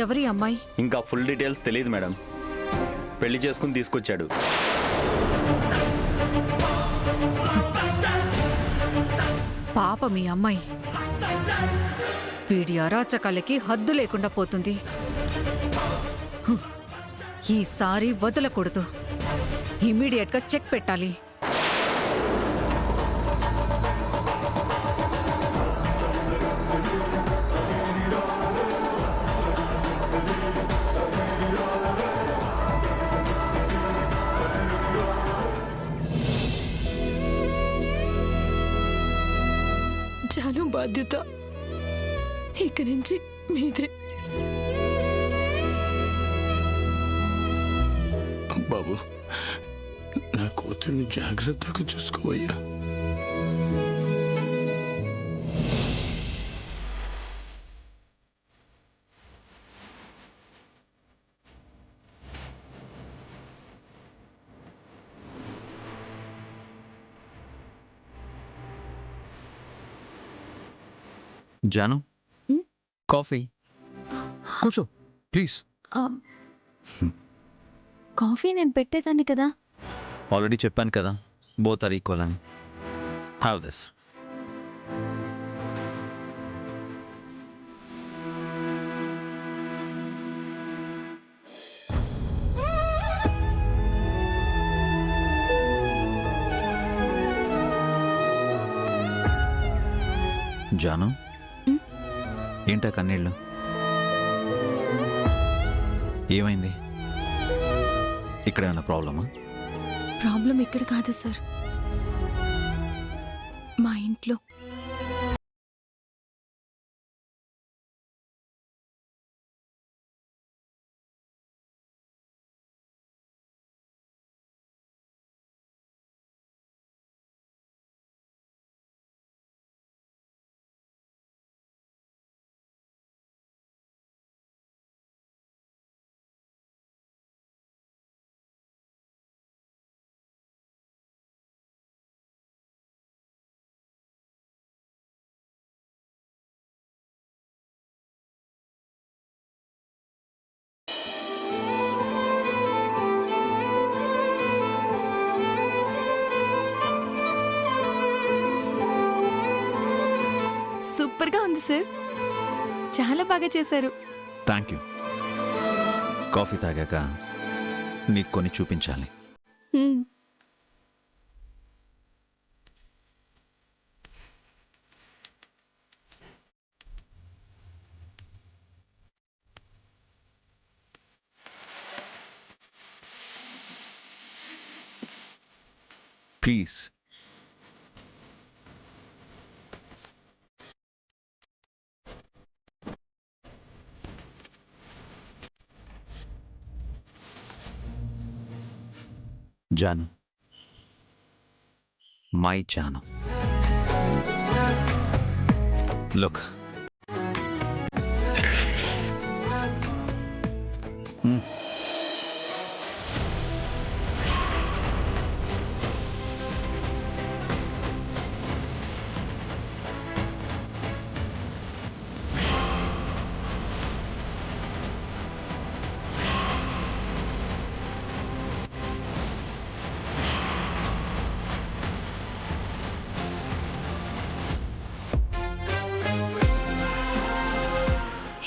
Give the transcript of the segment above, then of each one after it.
ఎవరి అమ్మాయి? ఇంకా ఫుల్ డీటెయిల్స్ తెలియదు మేడం. పెళ్లి చేసుకుని తీసుకొచ్చాడు. పాప మీ అమ్మాయి. వీడి అరాచకాలకి హద్దు లేకుండా పోతుంది. ఈసారి వదలకూడదు. ఇమీడియట్గా చెక్ పెట్టాలి. చాలా బాధ్యత ఇక నుంచి మీదే. బాబు, నా కూతుర్ని జాగ్రత్తగా చూసుకోవయ్యా. జాను, కాఫీ. కూర్చో ప్లీజ్. కాఫీ నేను పెట్టేదాన్ని కదా. ఆల్రెడీ చెప్పాను కదా, బోత్ ఆర్ ఈక్వల్ అని. Have this. జాను, ఏంటా కన్నీళ్ళు? ఏమైంది? ఇక్కడ ఏమైనా ప్రాబ్లమా? ప్రాబ్లం ఇక్కడ కాదు సార్, మా ఇంట్లో. సూపర్గా ఉంది సార్, చాలా బాగా చేశారు. Thank you. కాఫీ తాగాక నీకు కొన్ని చూపించాలి. Please. Jaanu, my Jaanu, look.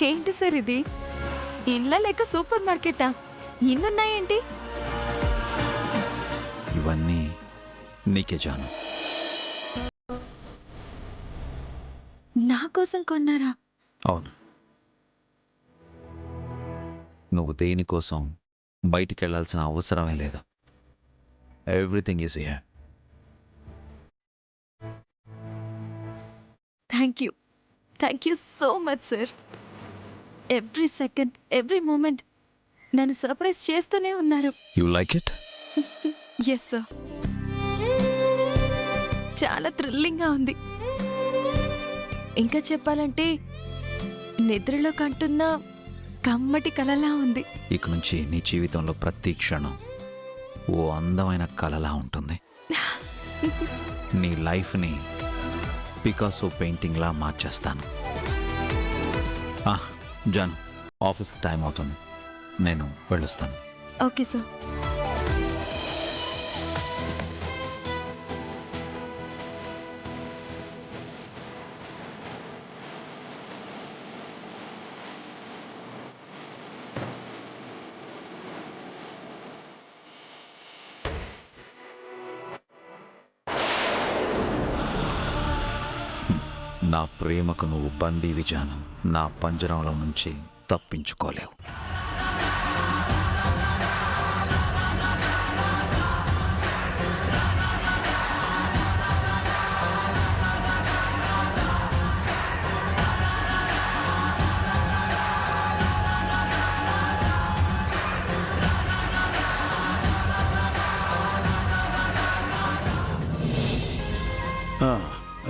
ఏంటి సార్ ఇది? ఇళ్ళ లేక సూపర్ మార్కెటా? ఇన్నున్నాయేంటి? ఇవన్నీ నీకే జాను. నా కోసం కొన్నారా? అవును. నువ్వు దేనికోసం బయటికి వెళ్ళాల్సిన అవసరమే లేదు. Everything is here. Thank you so much sir. Every second, every moment నన్ను సర్ప్రైజ్ చేస్తూనే ఉన్నారు. You like it? Yes sir, చాలా థ్రిల్లింగ్గా ఉంది. ఇంకా చెప్పాలంటే నిద్రలో కంటున్న కమ్మటి కలలా ఉంది. ఇక నుంచి నీ జీవితంలో ప్రతి క్షణం ఓ అందమైన కలలా ఉంటుంది. నీ లైఫ్ని పికాసో పెయింటింగ్లా మార్చేస్తాను. జాను, ఆఫీస్కి టైం అవుతుంది, నేను వెళ్ళొస్తాను. Okay sir. నా ప్రేమకు నువ్వు బందీ విజాను. నా పంజరంలో నుంచి తప్పించుకోలేవు.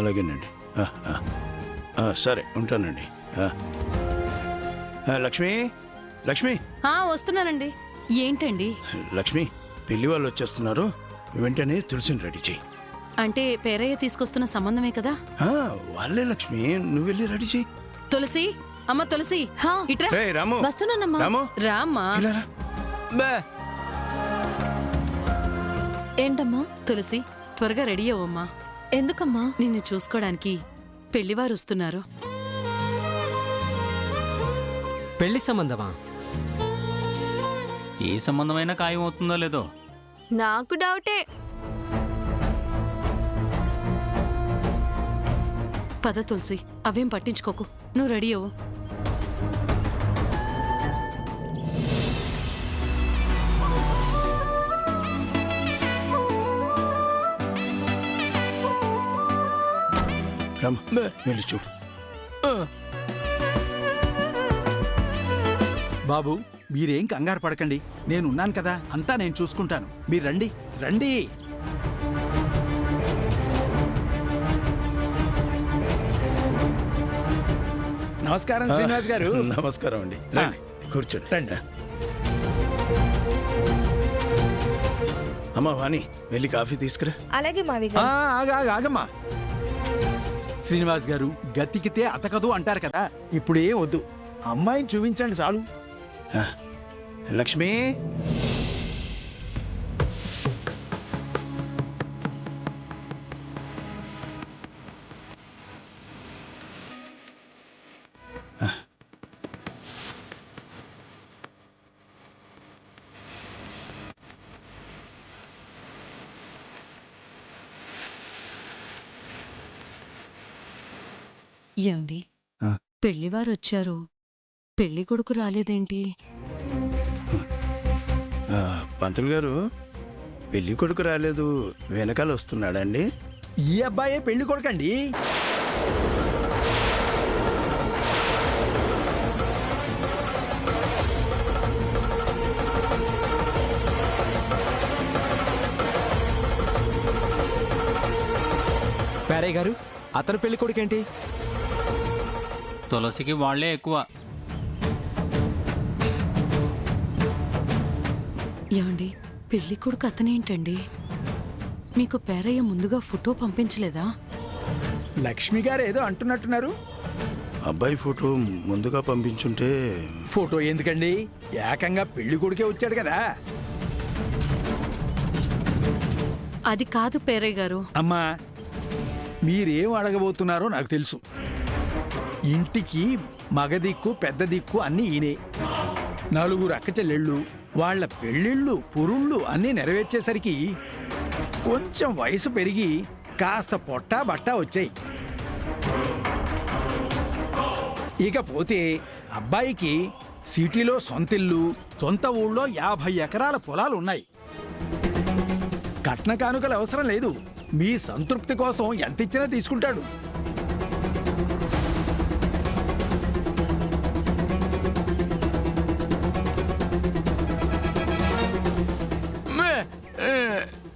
అలాగేనండి. సరే ఉంటానండి. లక్ష్మి, లక్ష్మి, వస్తున్నానండి. ఏంటండి? లక్ష్మి, పెళ్లి వాళ్ళు వచ్చేస్తున్నారు, వెంటనే తులసిని రెడీ చెయ్యి. అంటే పేరయ్య తీసుకొస్తున్న సంబంధమే కదా? వాళ్ళే లక్ష్మి, నువ్వు వెళ్ళి రెడీ చెయ్యి. తులసి, అమ్మ తులసి, హా, ఇట్రా. రేయ్ రాము, వస్తున్నానమ్మా. రాము, రామ్మా. ఇలా రా. ఏంటమ్మా? తులసి, త్వరగా రెడీ అవ్వమ్మా. ఎందుకమ్మా? నిన్ను చూసుకోవడానికి పెళ్లివారు వస్తున్నారు. పెళ్లి సంబంధమా? ఏ సంబంధమైనా ఖాయం అవుతుందో లేదో. నాకు డౌటే. పద తులసి, అవేం పట్టించుకోకు, నువ్వు రెడీ అవ్వు. రాము, వెళ్ళి చూడు. బాబు, మీరేం కంగారు పడకండి, నేనున్నాను కదా, అంతా నేను చూసుకుంటాను. మీరు రండి రండి. నమస్కారం శ్రీనివాస్ గారు. నమస్కారం అండి, రండి, కూర్చోండి. రండి. అమ్మా వాణి, వెళ్ళి కాఫీ తీసుకురా. అలాగే మావి ఆగమ్మా. శ్రీనివాస్ గారు, గతికితే అతకదు అంటారు కదా, ఇప్పుడు ఏం వద్దు, అమ్మాయిని చూపించండి చాలు. లక్ష్మి, ఏమండి, ఆ. పెళ్లివారు వచ్చారు, పెళ్లి కొడుకు రాలేదేంటి? పంతులు గారు, పెళ్లి కొడుకు రాలేదు, వెనకాల వస్తున్నాడండి. ఈ అబ్బాయే పెళ్లి కొడుకండి. పేరయ్య గారు, అతను పెళ్లి కొడుకేంటి? తులసికి వాళ్లే ఎక్కువ. ఏమండి, పెళ్లి కొడుకు అతనేంటండి? మీకు పేరయ్య ముందుగా ఫోటో పంపించలేదా? లక్ష్మి గారు ఏదో అంటున్నట్టున్నారు. అబ్బాయి ఫోటో ముందుగా పంపించుంటే. ఫోటో ఎందుకండి, ఏకంగా పెళ్లి కొడుకే వచ్చాడు కదా. అది కాదు పేరయ్య గారు. అమ్మా, మీరేం అడగబోతున్నారో నాకు తెలుసు. ఇంటికి మగ దిక్కు పెద్ద దిక్కు అన్నీ ఈయనే. నలుగురు అక్క చెల్లెళ్ళు, వాళ్ళ పెళ్ళిళ్ళు పురుళ్ళు అన్నీ నెరవేర్చేసరికి కొంచెం వయసు పెరిగి కాస్త పొట్టా బట్టా వచ్చాయి. ఇకపోతే అబ్బాయికి సిటీలో సొంతిల్లు, సొంత ఊళ్ళో 50 ఎకరాల పొలాలు ఉన్నాయి. కట్న కానుకలు అవసరం లేదు, మీ సంతృప్తి కోసం ఎంత ఇచ్చినా తీసుకుంటాడు.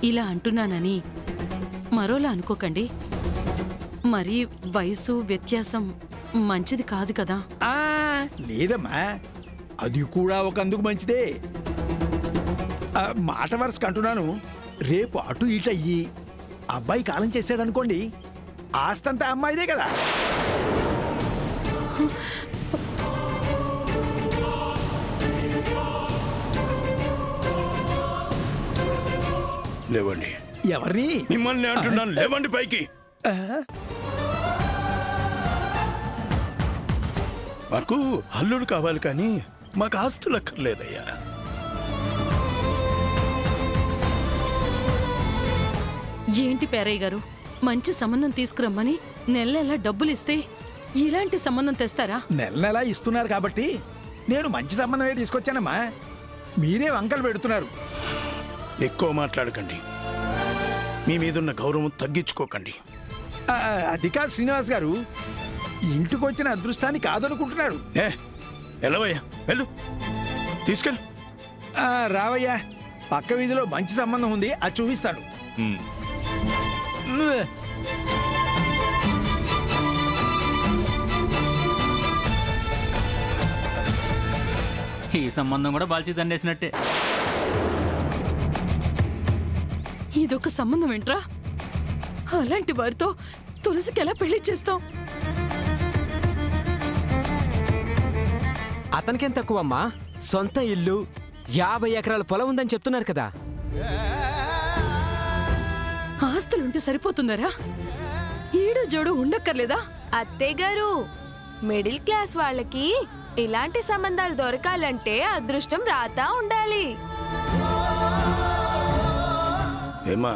ఇలా అంటున్నానని మరోలా అనుకోకండి. మరి వయసు వ్యత్యాసం మంచిది కాదు కదా. లేదమ్మా, అది కూడా ఒకందుకు మంచిదే. మాట వరుసకు అంటున్నాను, రేపు అటు ఇటు అయ్యి అబ్బాయి కాలం చేశాడనుకోండి, ఆస్తంతా అమ్మాయిదే కదా. లేవండి. ఎవరిని? మిమ్మల్ని అంటున్నాను, లేవండి పైకి. మాకు అల్లుడు కావాలి కానీ మాకు ఆస్తులు అక్కర్లేదయ్యా. ఏంటి పేరయ్య గారు, మంచి సంబంధం తీసుకురమ్మని నెల డబ్బులు ఇస్తే ఇలాంటి సంబంధం తెస్తారా? నెల నెలా ఇస్తున్నారు కాబట్టి నేను మంచి సంబంధమే తీసుకొచ్చానమ్మా. మీరే వంకలు పెడుతున్నారు. ఎక్కువ మాట్లాడకండి. మీ మీదున్న గౌరవం తగ్గించుకోకండి. అది కాదు శ్రీనివాస్ గారు, ఇంటికొచ్చిన అదృష్టాన్ని కాదనుకుంటున్నారు. ఏ ఎలవయ్యా, వెళ్ళు, తీసుకెళ్ళు. రావయ్యా, పక్క వీధిలో మంచి సంబంధం ఉంది, అది చూపిస్తాను. ఈ సంబంధం కూడా బాల్చి దండేసినట్టే. ఇదొక సంబంధం ఏంట్రా? అలాంటి వారితో తులసికి ఎలా పెళ్లి చేస్తాం? అతనికేం తక్కువమ్మా, సొంత ఇల్లు 50 ఎకరాల పొలం ఉందని చెప్తున్నారు కదా. ఆస్తులుంటే సరిపోతుందరా? ఈడు జోడు ఉండక్కర్లేదా? అత్తయ్య గారు, మిడిల్ క్లాస్ వాళ్ళకి ఇలాంటి సంబంధాలు దొరకాలంటే అదృష్టం రాతా ఉండాలి. ఏమా,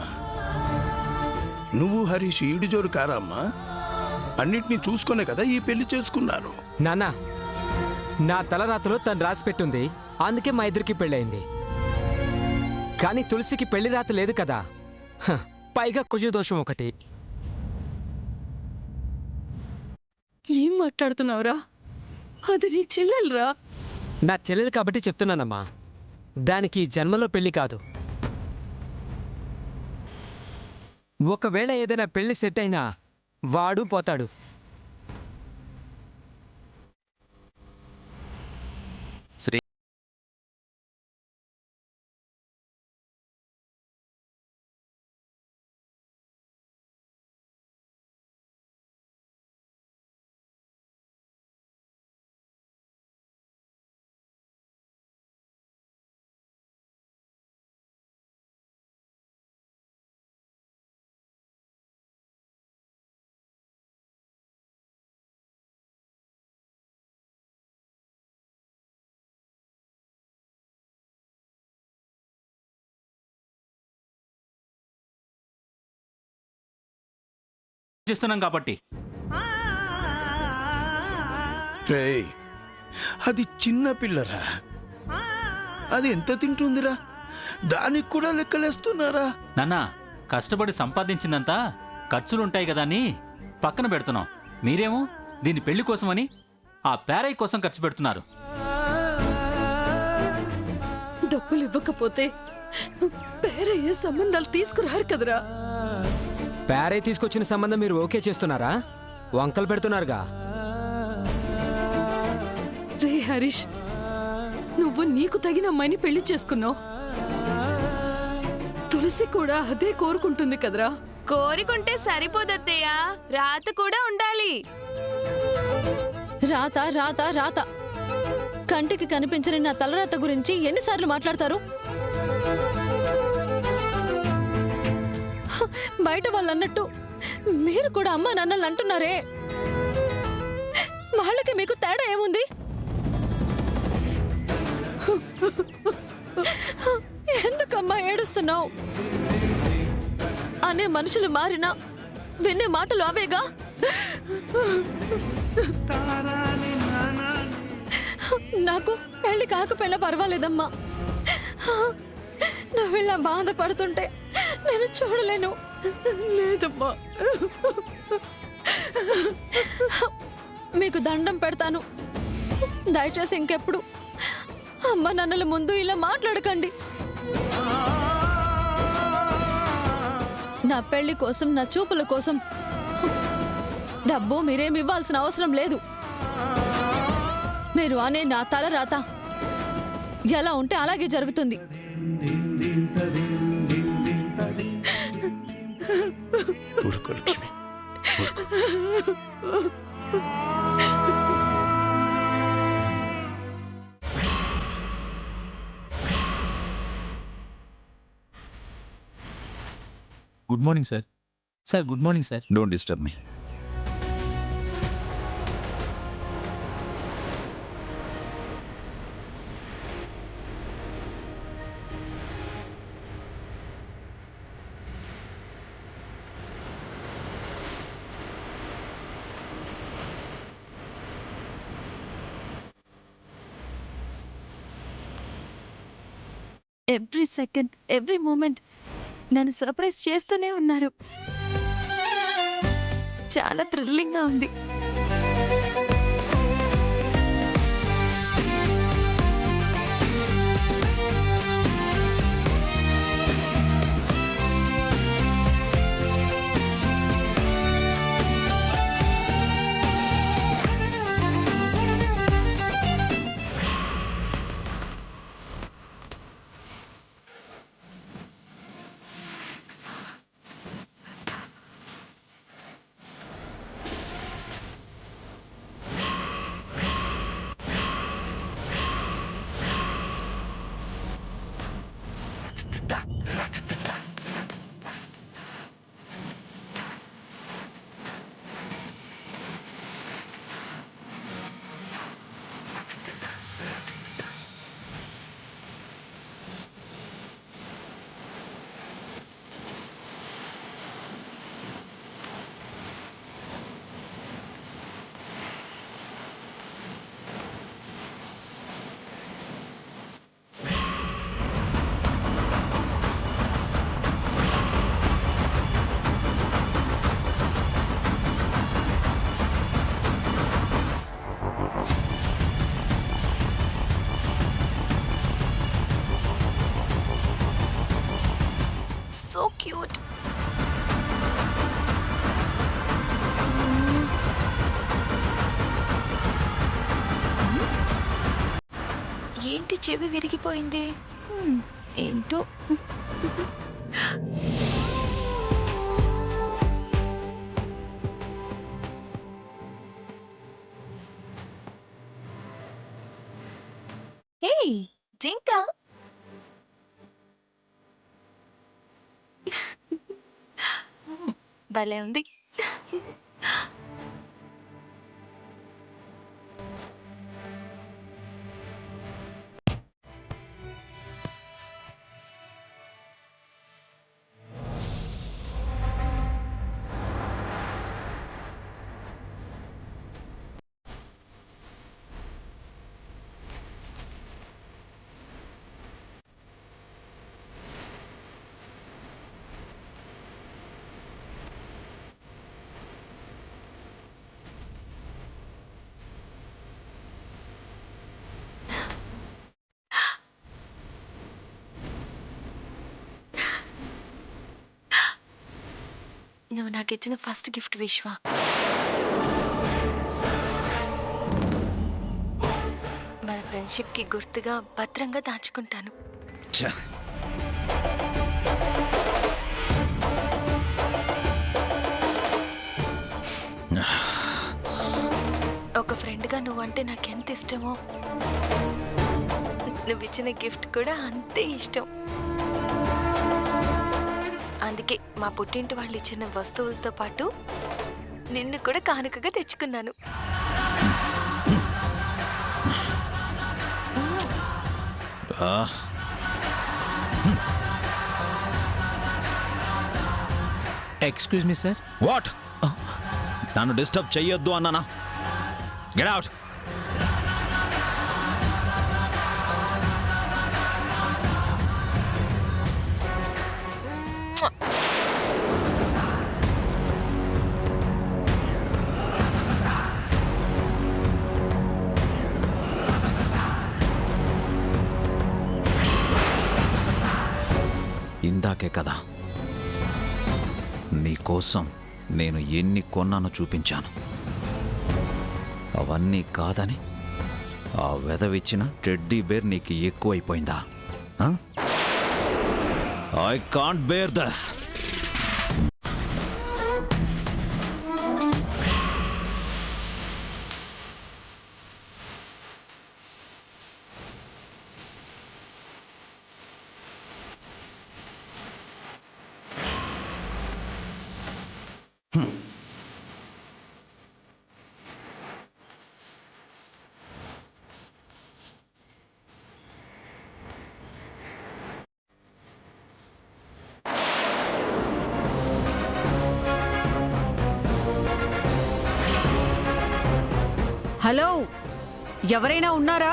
నువ్వు హరీష్ ఈడు జోరు కారా అమ్మా? అన్నిటినీ చూసుకునే కదా ఈ పెళ్లి చేసుకున్నారు. నాన్న, నా తలరాతలో తను రాసి పెట్టుంది, అందుకే మా ఇద్దరికి పెళ్ళయింది. కానీ తులసికి పెళ్లి రాత లేదు కదా. పైగా కుజ దోషం ఒకటి. ఏం మాట్లాడుతున్నావురా? అది నీ చెల్లెలరా? నా చెల్లెలు కాబట్టి చెప్తున్నానమ్మా, దానికి ఈ జన్మలో పెళ్లి కాదు. ఒకవేళ ఏదైనా పెళ్లి సెట్ అయినా వాడు పోతాడు. శ్రీ చేస్తున్నాం కాబట్టి. రేయ్, అది చిన్న పిల్లరా, అది ఎంత తింటుందిరా? దానికి కూడా లెక్కలేస్తున్నారా? నాన్న, కష్టపడి సంపాదించిందంతా ఖర్చులుంటాయి కదా అని పక్కన పెడుతున్నాం. మీరేమో దీని పెళ్లి కోసమని ఆ పేరయ్య కోసం ఖర్చు పెడుతున్నారు. డబ్బులు ఇవ్వకపోతే పేరయ్య సంబంధాలు తీసుకురారు కదరా. పేరయ్య తీసుకొచ్చిన సంబంధం మీరు ఓకే చేస్తున్నారా? వంకలు పెడుతున్నారుగా. రే హరీష్, నువ్వు నీకు తగిన అమ్మాయిని పెళ్లి చేసుకున్నావు. తులసి కూడా అదే కోరుకుంటుంది కదరా. కోరికుంటే సరిపోదత్తయ్య, రాత కూడా ఉండాలి. రాత రాత రాత. కంటికి కనిపించని నా తలరాత గురించి ఎన్నిసార్లు మాట్లాడతారు? బయట వాళ్ళు అన్నట్టు మీరు కూడా అమ్మా నాన్నలు అంటున్నారే, వాళ్ళకి మీకు తేడా ఏముంది? ఎందుకమ్మా ఏడుస్తున్నావు? అనే మనుషులు మారినా వినే మాటలు అవేగా. నాకు పెళ్లి కాకపోయినా పర్వాలేదమ్మా. నువ్వు ఇలా బాధపడుతుంటే నేను చూడలేను. లేదమ్మా, మీకు దండం పెడతాను, దయచేసి ఇంకెప్పుడు అమ్మ నాన్నల ముందు ఇలా మాట్లాడకండి. నా పెళ్లి కోసం, నా చూపుల కోసం డబ్బు మీరేమి ఇవ్వాల్సిన అవసరం లేదు. మీరు అనే నా తల రాత ఎలా ఉంటే అలాగే జరుగుతుంది. ఊరుకో లక్ష్మి, ఊరుకో. Morning sir. Sir good morning sir. Don't disturb me. Every second every moment నన్ను సర్ప్రైజ్ చేస్తూనే ఉన్నారు. చాలా థ్రిల్లింగ్గా ఉంది. So cute. ఏంటి చెవి విరిగిపోయింది? ఏంటో. హే జింక, భలే ఉంది. నువ్వు నాకు ఇచ్చిన ఫస్ట్ గిఫ్ట్ విశ్వ. మన ఫ్రెండ్షిప్కి గుర్తుగా భద్రంగా దాచుకుంటాను. ఒక ఫ్రెండ్గా నువ్వంటే నాకెంత ఇష్టమో నువ్వు ఇచ్చిన గిఫ్ట్ కూడా అంతే ఇష్టం. అందుకే మా పుట్టింటి వాళ్ళు ఇచ్చిన వస్తువులతో పాటు నిన్ను కూడా కానుకగా తెచ్చుకున్నాను. Excuse me sir. వాట్? నన్ను డిస్టర్బ్ చెయ్యొద్దు అన్నానా? Get out. ఇందాకే కదా నీకోసం నేను ఎన్ని కొన్నానో చూపించాను. అవన్నీ కాదని ఆ వెదవిచ్చిన టెడ్డీ బేర్ నీకు ఎక్కువైపోయిందా? I can't bear this. Hello ఎవరైనా ఉన్నారా?